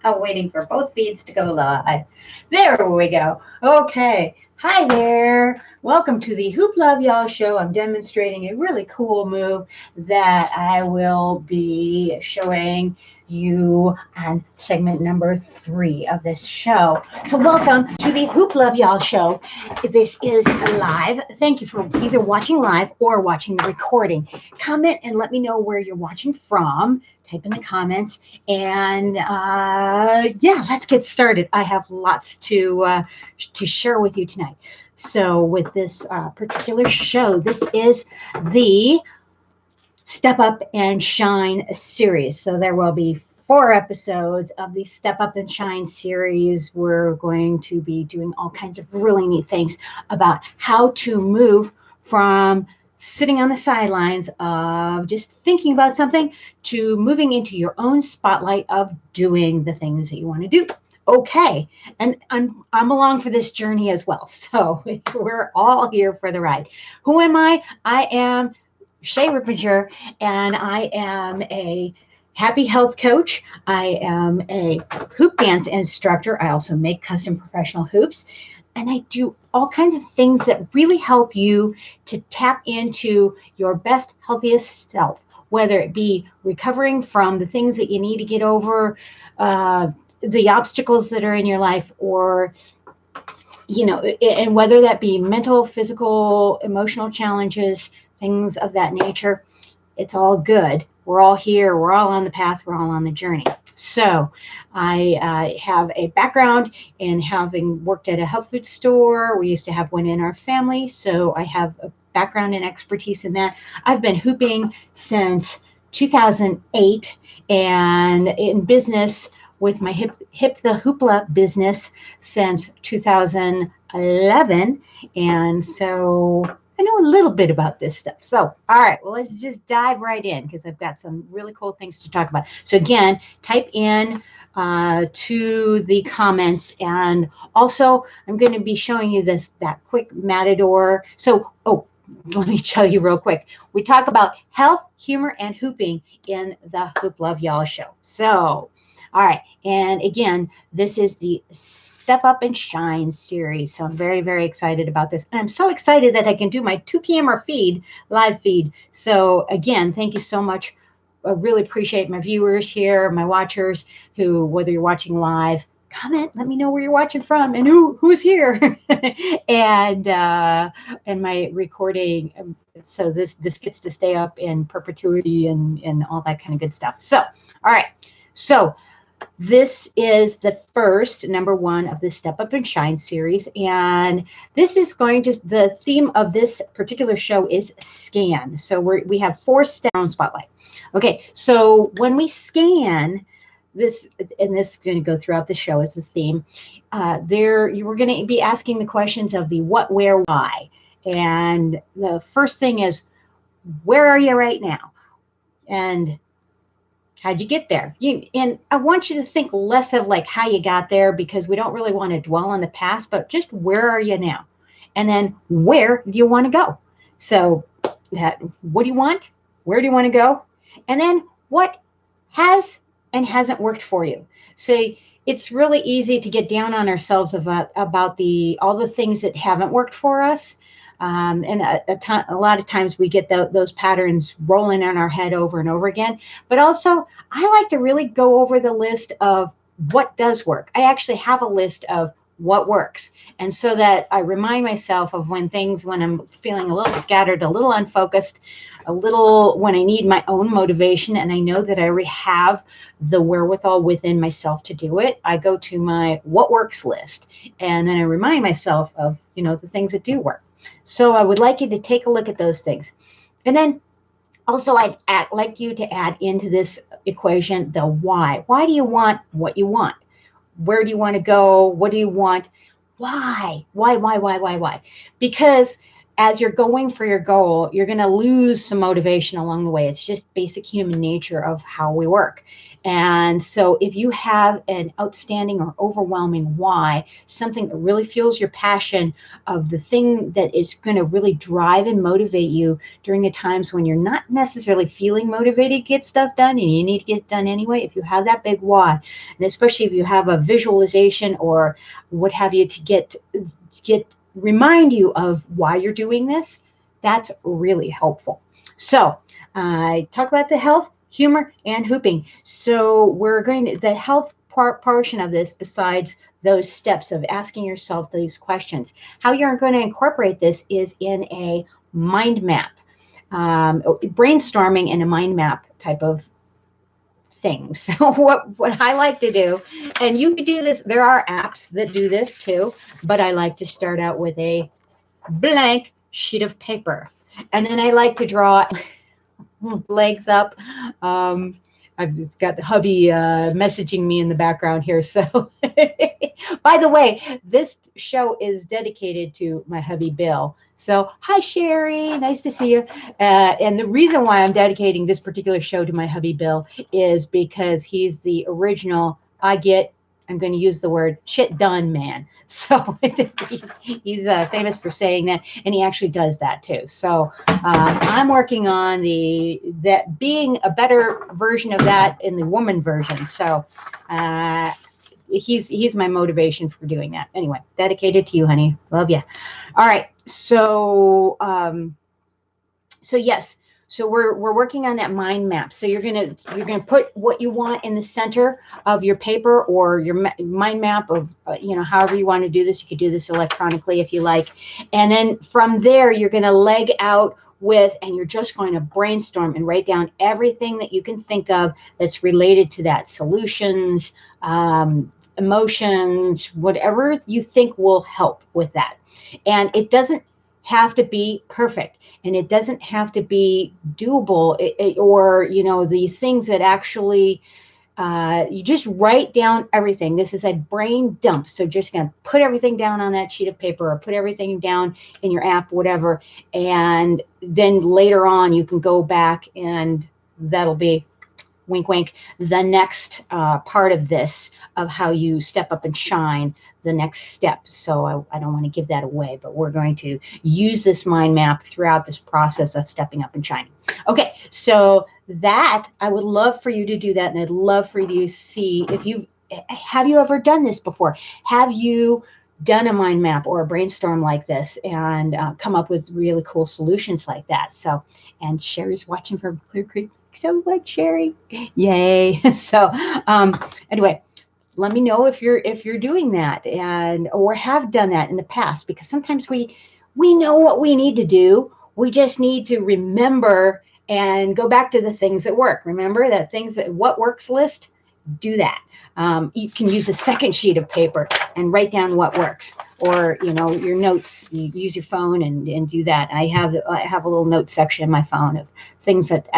I'm waiting for both feeds to go live. There we go. Okay. Hi there. Welcome to the Hoopla Y'all show. I'm demonstrating a really cool move that I will be showing you on segment number 3 of this show. So welcome to the Hoopla Y'all show. This is live. Thank you for either watching live or watching the recording. Comment and let me know where you're watching from. Type in the comments. And yeah, let's get started. I have lots to share with you tonight. So with this particular show, this is the Step Up and Shine series. So there will be 4 episodes of the Step Up and Shine series. We're going to be doing all kinds of really neat things about how to move from sitting on the sidelines of just thinking about something to moving into your own spotlight of doing the things that you want to do. Okay, and I'm along for this journey as well. So we're all here for the ride. Who am I? I am Shay Rippinger, and I am a happy health coach. I am a hoop dance instructor. I also make custom professional hoops, and I do all kinds of things that really help you to tap into your best, healthiest self, whether it be recovering from the things that you need to get over, the obstacles that are in your life, or and whether that be mental, physical, emotional challenges, things of that nature, it's all good. We're all here. We're all on the path. We're all on the journey. So I have a background in having worked at a health food store. We used to have one in our family. So I have a background and expertise in that. I've been hooping since 2008 and in business with my hip the Hoopla business since 2011. And so I know a little bit about this stuff. So, all right, well, let's just dive right in because I've got some really cool things to talk about. So again, type in to the comments, and also I'm going to be showing you that quick Matador. So, let me tell you real quick. We talk about health, humor, and hooping in the Hoop Love Y'all show. So, all right, and again, this is the Step Up and Shine series. So I'm very, very excited about this. And I'm so excited that I can do my 2 camera feed, live feed. So again, thank you so much. I really appreciate my viewers here, my watchers, who, whether you're watching live, comment, let me know where you're watching from and who's here. And my recording. So this gets to stay up in perpetuity and all that kind of good stuff. So, all right. So this is the first, number 1 of the Step Up and Shine series. And this is the theme of this particular show is scan. So we have 4 steps on spotlight. Okay, so when we scan this, and this is going to go throughout the show as the theme, we're going to be asking the questions of the what, where, why. And the first thing is, where are you right now? And how'd you get there? And I want you to think less of like how you got there, because we don't really want to dwell on the past, but just where are you now? And then where do you want to go? So what do you want? Where do you want to go? And then what has and hasn't worked for you? So it's really easy to get down on ourselves about all the things that haven't worked for us. And a lot of times we get those patterns rolling in our head over and over again. But also, I like to really go over the list of what does work. I actually have a list of what works. And so that I remind myself of when I'm feeling a little scattered, a little unfocused, when I need my own motivation, and I know that I already have the wherewithal within myself to do it, I go to my what works list. And then I remind myself of, the things that do work. So I would like you to take a look at those things. And then also I'd like you to add into this equation the why. Why do you want what you want? Where do you want to go? What do you want? Why? Why? Because as you're going for your goal, you're going to lose some motivation along the way. It's just basic human nature of how we work. And so if you have an outstanding or overwhelming why, something that really fuels your passion of the thing that is going to really drive and motivate you during the times when you're not necessarily feeling motivated to get stuff done and you need to get it done anyway, if you have that big why, and especially if you have a visualization or what have you to get remind you of why you're doing this, that's really helpful. So I talk about the health, humor, and hooping. So we're going to the health portion of this, besides those steps of asking yourself these questions. How you're going to incorporate this is in a mind map, brainstorming in a mind map type of thing. So what I like to do, and you can do this, there are apps that do this too, but I like to start out with a blank sheet of paper. And then I like to draw legs up. I've just got the hubby messaging me in the background here. So, by the way, this show is dedicated to my hubby, Bill. So, hi, Sherry. Nice to see you. And the reason why I'm dedicating this particular show to my hubby, Bill, is because he's the original, I'm going to use the word shit done man. So he's famous for saying that, and he actually does that too. So I'm working on that being a better version of that in the woman version. So he's my motivation for doing that. Anyway, dedicated to you, honey. Love you. All right. So yes. So we're working on that mind map. So you're gonna put what you want in the center of your paper or your mind map of however you want to do this. You could do this electronically if you like, and then from there you're gonna leg out and you're just going to brainstorm and write down everything that you can think of that's related to that, solutions, emotions, whatever you think will help with that. And it doesn't have to be perfect, and it doesn't have to be doable, or these things that actually you just write down everything. This is a brain dump, so just gonna put everything down on that sheet of paper or put everything down in your app, whatever, and then later on you can go back and that'll be, wink wink, the next part of this, of how you step up and shine, the next step. So I don't want to give that away, but we're going to use this mind map throughout this process of stepping up and shining. Okay, so that I would love for you to do that, and I'd love for you to see if have you ever done this before? Have you done a mind map or a brainstorm like this and come up with really cool solutions like that? So, and Sherry's watching from Clear Creek. So like Sherry, yay! So anyway, let me know if you're doing that or have done that in the past, because sometimes we know what we need to do. We just need to remember and go back to the things that work. Remember that what works list. Do that. You can use a second sheet of paper and write down what works, or your notes. You use your phone and do that. I have a little note section in my phone of things that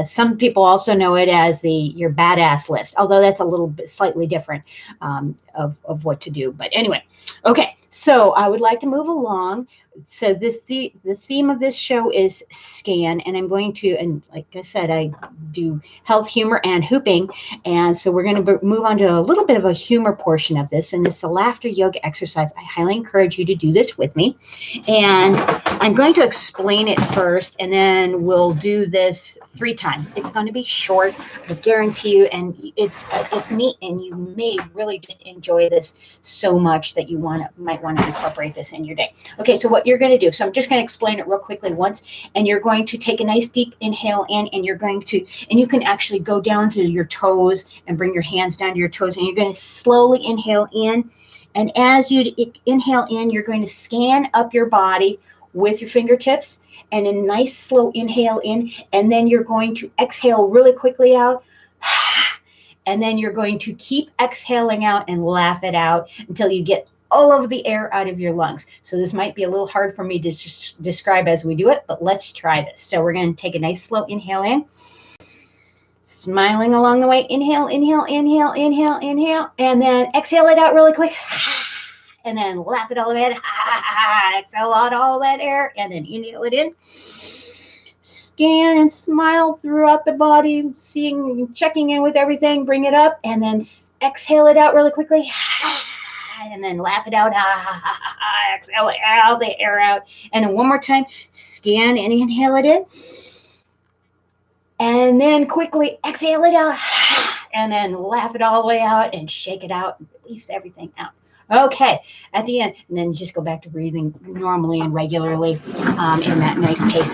some people also know it as your badass list, although that's a little bit slightly different of what to do. But anyway, okay. So I would like to move along. So the theme of this show is scan, and I'm going to, and like I said, I do health, humor, and hooping, and so we're going to move on to a little bit of a humor portion of this, and it's a laughter yoga exercise. I highly encourage you to do this with me, and I'm going to explain it first, and then we'll do this 3 times. It's going to be short, I guarantee you, and it's neat, and you may really just enjoy this so much that you might want to incorporate this in your day. Okay, so what you're going to do, so I'm just going to explain it real quickly once, and you're going to take a nice deep inhale in, and you're going to, and you can actually go down to your toes and bring your hands down to your toes, and you're going to slowly inhale in, and as you inhale in, you're going to scan up your body with your fingertips, and a nice slow inhale in, and then you're going to exhale really quickly out, and then you're going to keep exhaling out and laugh it out until you get all of the air out of your lungs. So this might be a little hard for me to describe as we do it, but let's try this. So we're going to take a nice slow inhale in, smiling along the way. Inhale, inhale, inhale, inhale, inhale, and then exhale it out really quick. And then laugh it all the way out. Exhale out all that air, and then inhale it in. scan and smile throughout the body, checking in with everything, bring it up, and then exhale it out really quickly. And then laugh it out. Exhale out the air out. And then one more time, scan and inhale it in. And then quickly exhale it out. And then laugh it all the way out and shake it out and release everything out. Okay, at the end, and then just go back to breathing normally and regularly in that nice pace.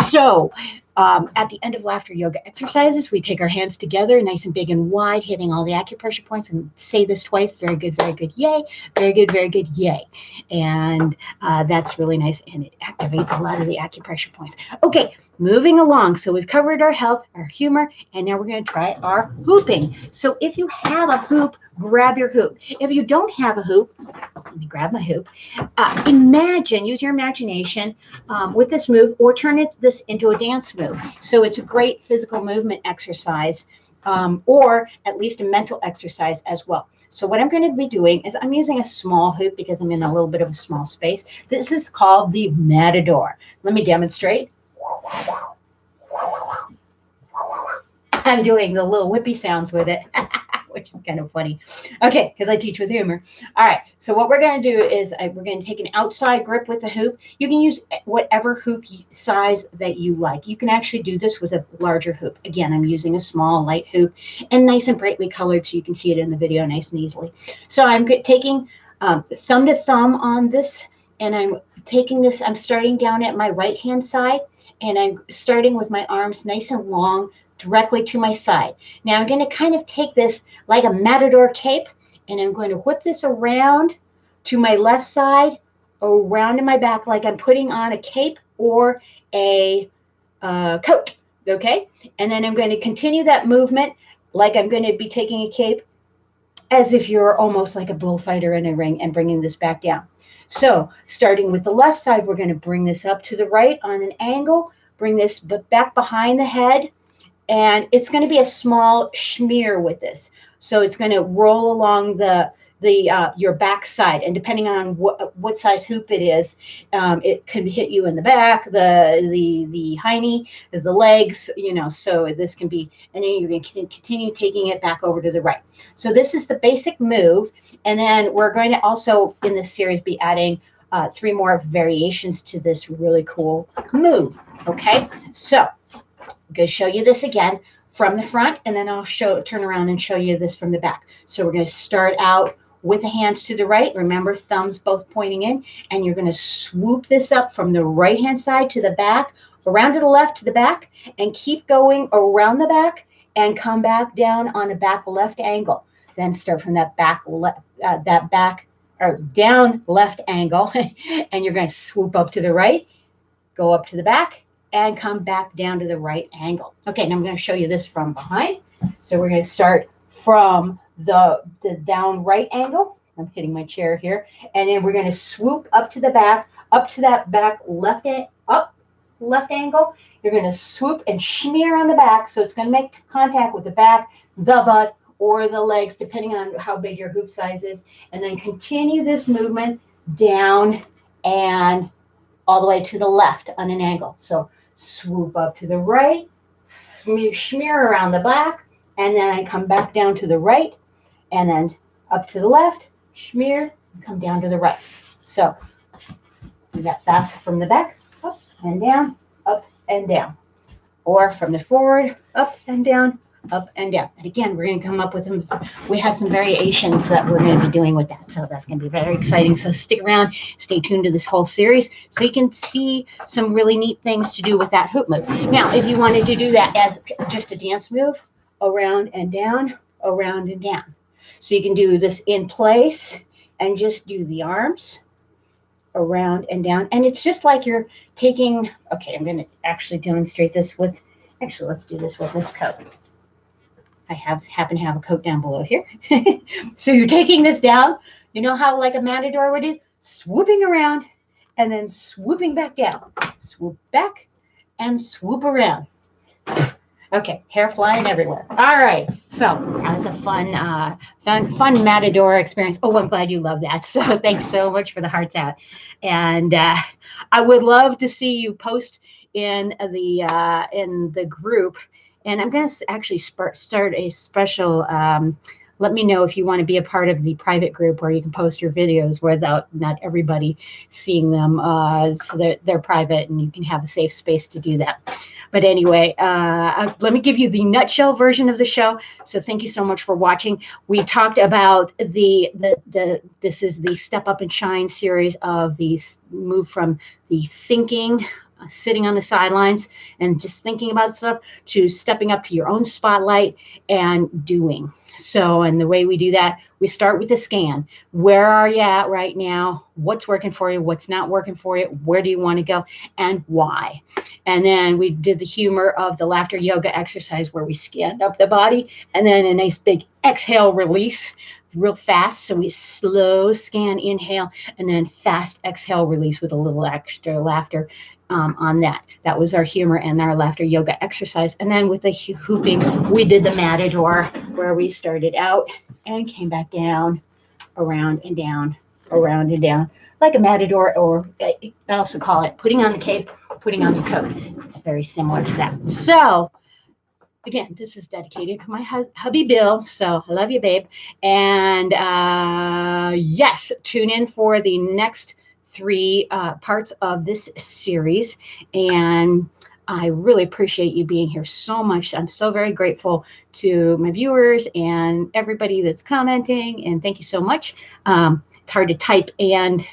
So at the end of laughter yoga exercises, we take our hands together, nice and big and wide, hitting all the acupressure points, and say this twice. Very good, yay. Very good, yay. And that's really nice, and it activates a lot of the acupressure points. Okay, moving along. So we've covered our health, our humor, and now we're going to try our hooping. So if you have a hoop, grab your hoop. If you don't have a hoop, let me grab my hoop. Use your imagination with this move, or turn this into a dance move. So it's a great physical movement exercise, or at least a mental exercise as well. So what I'm going to be doing is I'm using a small hoop because I'm in a little bit of a small space. This is called the Matador. Let me demonstrate. I'm doing the little whippy sounds with it. Which is kind of funny. Okay, because I teach with humor. All right, so what we're going to do is we're going to take an outside grip with the hoop. You can use whatever hoop size that you like. You can actually do this with a larger hoop. Again, I'm using a small, light hoop, and nice and brightly colored so you can see it in the video nice and easily. So I'm taking thumb to thumb on this, and I'm taking this, I'm starting down at my right-hand side, and I'm starting with my arms nice and long, directly to my side. Now I'm going to kind of take this like a Matador cape, and I'm going to whip this around to my left side, around to my back, like I'm putting on a cape or a coat, okay? And then I'm going to continue that movement like I'm going to be taking a cape, as if you're almost like a bullfighter in a ring, and bringing this back down. So starting with the left side, we're going to bring this up to the right on an angle, bring this back behind the head, and it's going to be a small smear with this. So it's going to roll along your back side, and depending on what size hoop it is, it can hit you in the back, the hiney, the legs, so this can be, and then you're going to continue taking it back over to the right. So this is the basic move, and then we're going to also in this series be adding 3 more variations to this really cool move. Okay, so I'm going to show you this again from the front, and then I'll turn around and show you this from the back. So we're going to start out with the hands to the right. Remember, thumbs both pointing in, and you're going to swoop this up from the right-hand side to the back, around to the left to the back, and keep going around the back and come back down on a back left angle. Then start from that down left angle, and you're going to swoop up to the right, go up to the back, and come back down to the right angle. Okay, now I'm going to show you this from behind. So we're going to start from the down right angle. I'm hitting my chair here. And then we're going to swoop up to the back, up to that back left angle. You're going to swoop and smear on the back. So it's going to make contact with the back, the butt, or the legs, depending on how big your hoop size is. And then continue this movement down and all the way to the left on an angle. So swoop up to the right, smear around the back, and then I come back down to the right, and then up to the left, smear, and come down to the right. So do that fast from the back, up and down, or from the forward, up and down, up and down. And again, we're going to come up with them. We have some variations that we're going to be doing with that. So that's going to be very exciting. So stick around, stay tuned to this whole series so you can see some really neat things to do with that hoop move. Now, if you wanted to do that as just a dance move, around and down, around and down. So you can do this in place and just do the arms around and down. And it's just like you're taking, okay, I'm going to actually demonstrate this with, actually, let's do this with this coat. I happen to have a coat down below here. So you're taking this down. You know how like a Matador would do? Swooping around and then swooping back down. Swoop back and swoop around. Okay, hair flying everywhere. All right, so that was a fun Matador experience. Oh, I'm glad you love that. So thanks so much for the hearts out. And I would love to see you post in the group, and I'm going to actually start a special. Let me know if you want to be a part of the private group where you can post your videos without not everybody seeing them, so they're private and you can have a safe space to do that. But anyway, let me give you the nutshell version of the show. So thank you so much for watching. We talked about this is the Step Up and Shine series of these move from the thinking, sitting on the sidelines and just thinking about stuff, to stepping up to your own spotlight and doing. So, and the way we do that, we start with a scan. Where are you at right now? What's working for you? What's not working for you? Where do you want to go? And why? And then we did the humor of the laughter yoga exercise where we scanned up the body, and then a nice big exhale release real fast. So we slow scan, inhale, and then fast exhale release with a little extra laughter on that. That was our humor and our laughter yoga exercise. And then with the hooping, we did the Matador, where we started out and came back down, around and down, around and down, like a Matador, or I also call it putting on the cape, putting on the coat. It's very similar to that. So again, this is dedicated to my hubby Bill. So I love you, babe. And yes, tune in for the next 3 parts of this series. And I really appreciate you being here so much. I'm so very grateful to my viewers and everybody that's commenting. And thank you so much. It's hard to type and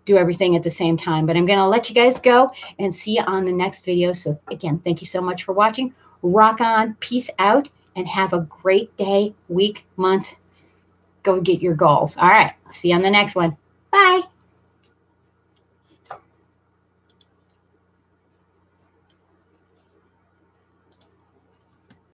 do everything at the same time, but I'm going to let you guys go and see you on the next video. So again, thank you so much for watching. Rock on, peace out, and have a great day, week, month. Go get your goals. All right. See you on the next one.